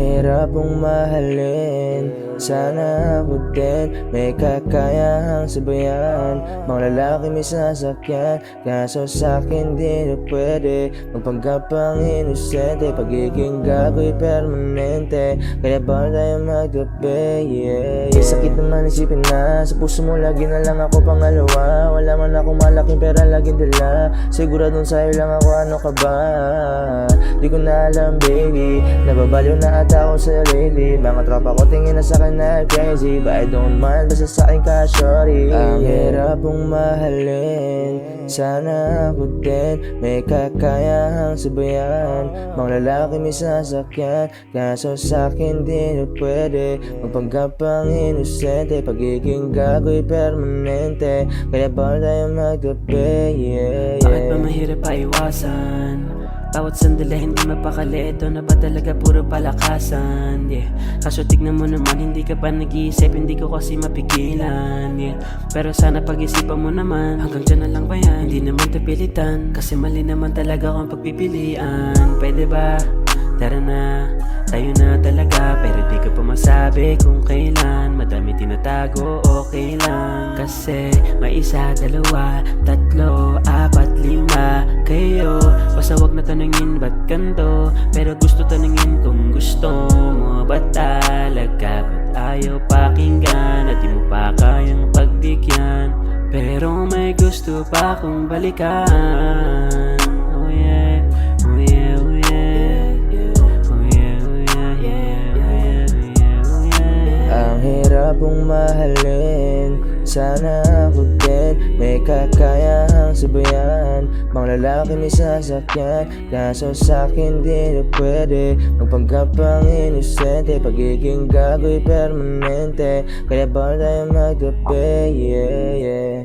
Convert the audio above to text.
hirap mong mahalin, sana ako din may kakayahang sabayan. Mga lalaki may sasakyan, kaso sa'kin di na pwede. Magpanggap ang inosente, pagiging gago'y permanente. Kaya bawal tayo magtabi, yeah, yeah. Sakit naman isipin na sa puso mo lagi na lang ako pangalawa. Wala man akong malaking pera laging dala, siguradong sa'yo lang ako, ano ka ba? Di ko na alam baby, nababaliw na ata ako sa'yo lately. Mga tropa ko tingin na sa'kin na crazy, but I don't mind, basta sa'kin ka shorty. Ang hirap mong mahalin, sana ako din may kakayahang sabayan. Mga lalaki may sasakyan, kaso sa'kin di na pwede. Magpanggap ang inosente, pagiging gago'y permanente. Kaya bawal tayo magtabi, yeah, yeah. Bakit ba mahirap paiwasan? Bawat sandali hindi mapakali, ito na ba talaga puro palakasan, yeah. Kaso tignan mo naman, hindi ka pa nag-iisip, hindi ko kasi mapigilan, yeah. Pero sana pag-isipan mo naman, hanggang dyan na lang ba yan? Hindi naman tapilitan, kasi mali naman talaga kung pagpipilian. Pwede ba? Tara na, tayo na talaga. Pero di ko pa masabi kung kailan. Madami tinatago, okay lang. Kasi may isa, dalawa, tatlo, apat, lima kayo. Basta wag na tanungin ba't ganto, pero gusto tanungin kung gusto mo ba talaga. Ba't ayaw pakinggan at di mo pa kayang pagbigyan, pero may gusto pa kong balikan. Oh yeah, oh yeah, oh yeah. Ang hirap mong mahalin, sana ako din may kakayahang sabayan. Mga lalaki may sasakyan, kaso sa'kin di na pwede. Magpanggap ang inosente, pagiging gago'y permanente. Kaya bawal tayo magtabi, yeah, yeah.